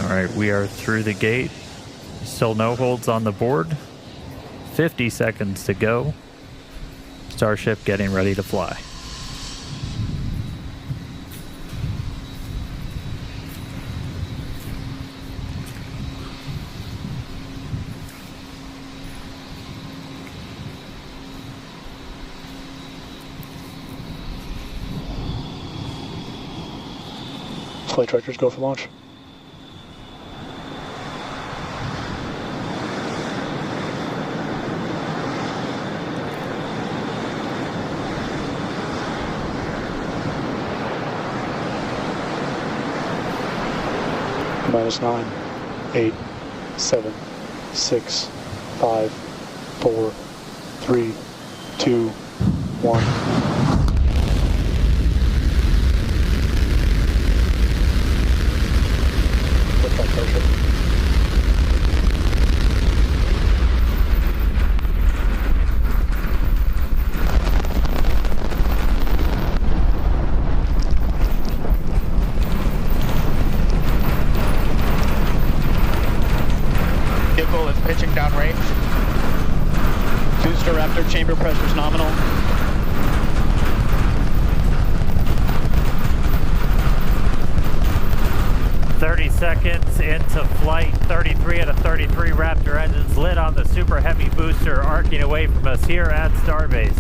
Alright, we are through the gate. Still no holds on the board. 50 seconds to go. Starship getting ready to fly. Flight tractors go for launch. -9, 8, 7, 6, 5, 4, 3, 2, 1. Liftoff Starship. Vehicle is pitching downrange. Booster Raptor chamber pressure is nominal. Seconds into flight. 33 out of 33 Raptor engines lit on the Super Heavy booster, arcing away from us here at Starbase.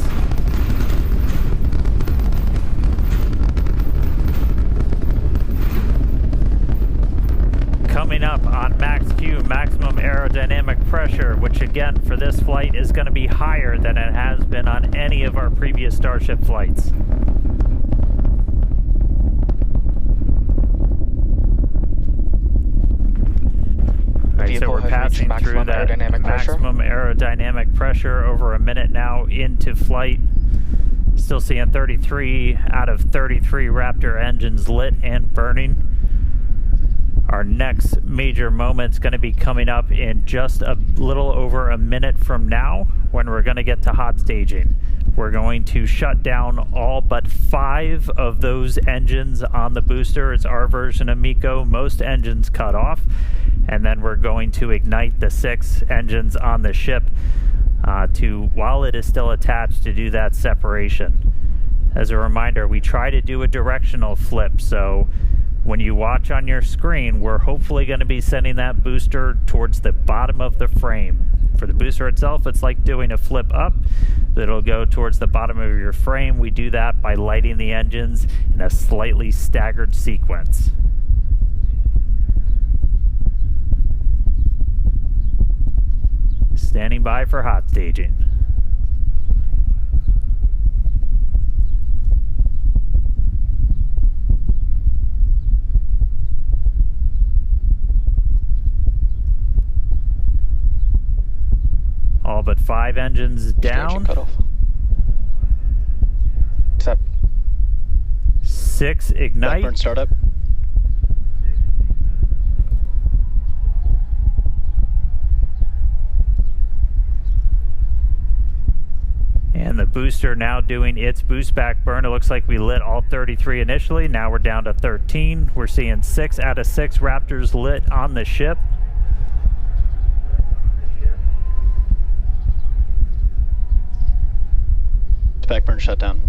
Coming up on max Q, maximum aerodynamic pressure, which again for this flight is going to be higher than it has been on any of our previous Starship flights. So we're passing through that maximum aerodynamic pressure, over a minute now into flight. Still seeing 33 out of 33 Raptor engines lit and burning. Our next major moment's going to be coming up in just a little over a minute from now, when we're going to get to hot staging. We're going to shut down all but 5 of those engines on the booster. It's our version of MECO. Most engines cut off. And then we're going to ignite the 6 engines on the ship while it is still attached, to do that separation. As a reminder, we try to do a directional flip, so when you watch on your screen, we're hopefully going to be sending that booster towards the bottom of the frame. For the booster itself, it's like doing a flip up. It'll go towards the bottom of your frame. We do that by lighting the engines in a slightly staggered sequence. Standing by for hot staging. All but 5 engines down. Cutoff. Except 6 ignite. Blackburn startup. And the booster now doing its boost back burn. It looks like we lit all 33 initially. Now we're down to 13. We're seeing 6 out of 6 Raptors lit on the ship. Back burn shut down.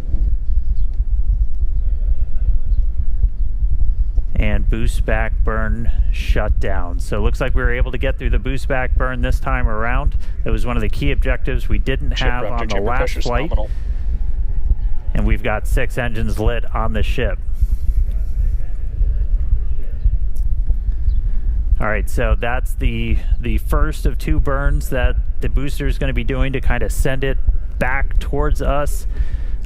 And boost back burn shut down. So it looks like we were able to get through the boost back burn this time around. That was one of the key objectives we didn't have on the last flight. And we've got 6 engines lit on the ship. All right, so that's the first of 2 burns that the booster is going to be doing to kind of send it back towards us.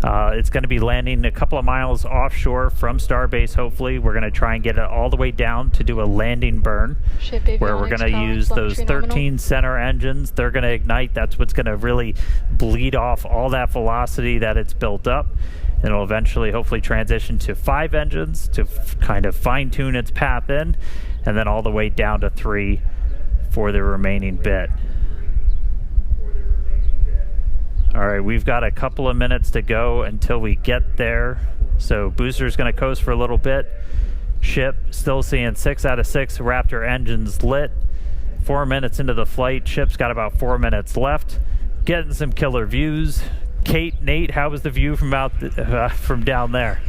It's going to be landing a couple of miles offshore from Starbase, hopefully. We're going to try and get it all the way down to do a landing burn, where we're going to use those 13 center engines. They're going to ignite. That's what's going to really bleed off all that velocity that it's built up. And it'll eventually, hopefully, transition to 5 engines to kind of fine-tune its path in, and then all the way down to 3 for the remaining bit. All right, we've got a couple of minutes to go until we get there. So booster's going to coast for a little bit, ship. Still seeing 6 out of 6 Raptor engines lit. 4 minutes into the flight, ship's got about 4 minutes left. Getting some killer views. Kate, Nate, how was the view from from down there?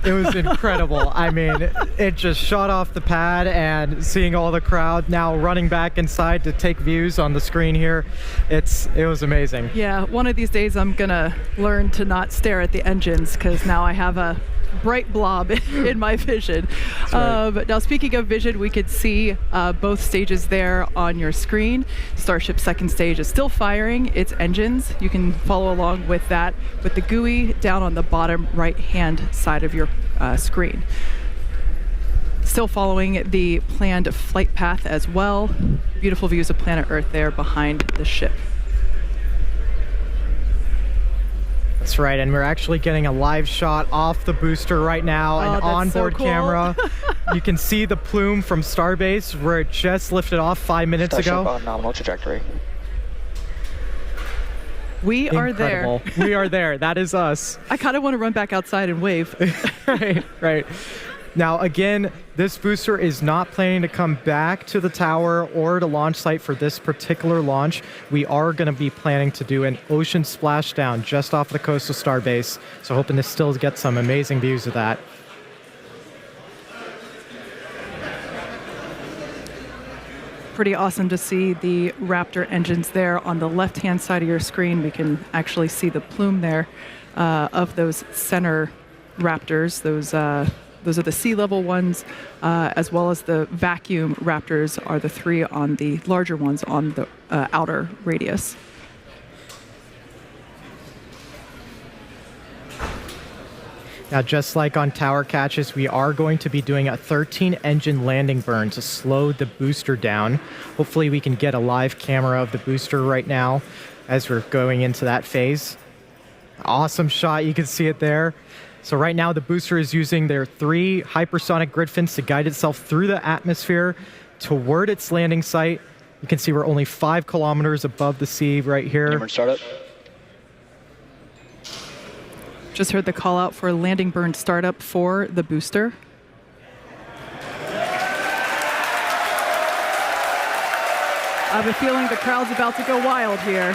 It was incredible. I mean, it just shot off the pad, and seeing all the crowd now running back inside to take views on the screen here, it was amazing. Yeah, one of these days I'm gonna learn to not stare at the engines, because now I have a bright blob in my vision. Right. Now, speaking of vision, we could see both stages there on your screen. Starship's second stage is still firing its engines. You can follow along with that with the GUI down on the bottom right-hand side of your screen. Still following the planned flight path as well. Beautiful views of planet Earth there behind the ship. That's right, and we're actually getting a live shot off the booster right now, an onboard so cool. camera. You can see the plume from Starbase where it just lifted off 5 minutes Starship ago. on nominal trajectory. We are Incredible. there. We are there. That is us. I kind of want to run back outside and wave. Right. Now, again, this booster is not planning to come back to the tower or to launch site for this particular launch. We are going to be planning to do an ocean splashdown just off the coast of Starbase, so hoping to still get some amazing views of that. Pretty awesome to see the Raptor engines there on the left-hand side of your screen. We can actually see the plume there of those center Raptors. Those are the sea level ones, as well as the vacuum Raptors are the 3 on the larger ones on the outer radius. Now, just like on tower catches, we are going to be doing a 13-engine landing burn to slow the booster down. Hopefully we can get a live camera of the booster right now as we're going into that phase. Awesome shot, you can see it there. So right now the booster is using their 3 hypersonic grid fins to guide itself through the atmosphere toward its landing site. You can see we're only 5 kilometers above the sea right here. Hammered startup. Just heard the call out for landing burn startup for the booster. I have a feeling the crowd's about to go wild here.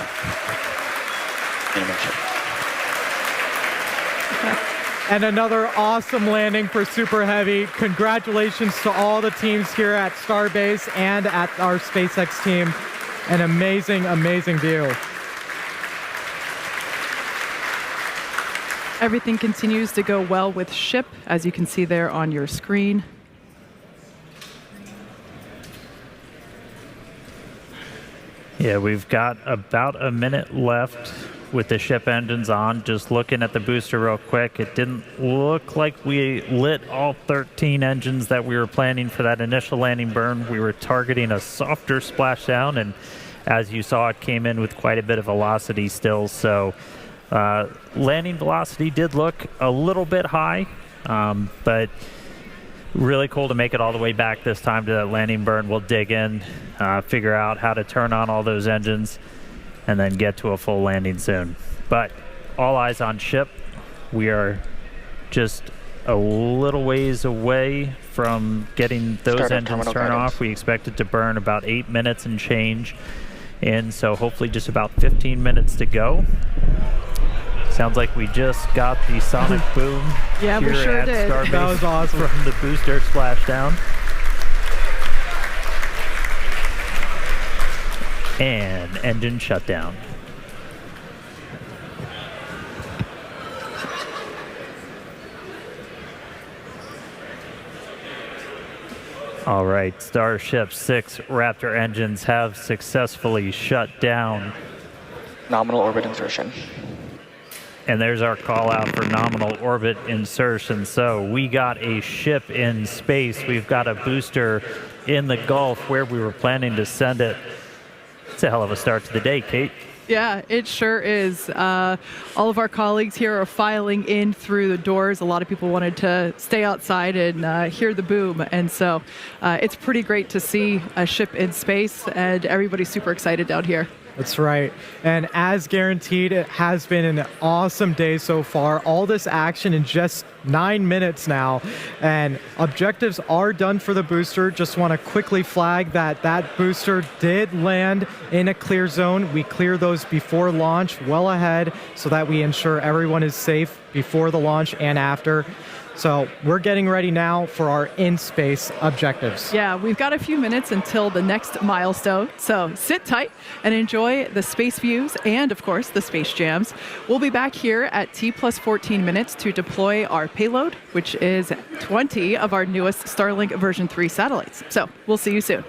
And another awesome landing for Super Heavy. Congratulations to all the teams here at Starbase and at our SpaceX team. An amazing, amazing view. Everything continues to go well with ship, as you can see there on your screen. Yeah, we've got about a minute left with the ship engines on. Just looking at the booster real quick, it didn't look like we lit all 13 engines that we were planning for that initial landing burn. We were targeting a softer splashdown, and as you saw, it came in with quite a bit of velocity still. So landing velocity did look a little bit high, but really cool to make it all the way back this time to that landing burn. We'll dig in, figure out how to turn on all those engines, and then get to a full landing soon. But all eyes on ship. We are just a little ways away from getting those engines turned off. We expect it to burn about 8 minutes and change in, so hopefully just about 15 minutes to go. Sounds like we just got the sonic boom Yeah, here we sure at did. Starbase That was awesome. from the booster splashdown. And engine shutdown. All right, Starship 6 Raptor engines have successfully shut down. Nominal orbit insertion. And there's our call out for nominal orbit insertion. So we got a ship in space. We've got a booster in the Gulf where we were planning to send it. It's a hell of a start to the day, Kate. Yeah, it sure is. All of our colleagues here are filing in through the doors. A lot of people wanted to stay outside and hear the boom. And so it's pretty great to see a ship in space, and everybody's super excited down here. That's right. And as guaranteed, it has been an awesome day so far. All this action in just 9 minutes now. And objectives are done for the booster. Just want to quickly flag that that booster did land in a clear zone. We clear those before launch, well ahead, so that we ensure everyone is safe before the launch and after. So we're getting ready now for our in-space objectives. Yeah, we've got a few minutes until the next milestone, so sit tight and enjoy the space views and, of course, the space jams. We'll be back here at T+14 minutes to deploy our payload, which is 20 of our newest Starlink version 3 satellites. So we'll see you soon.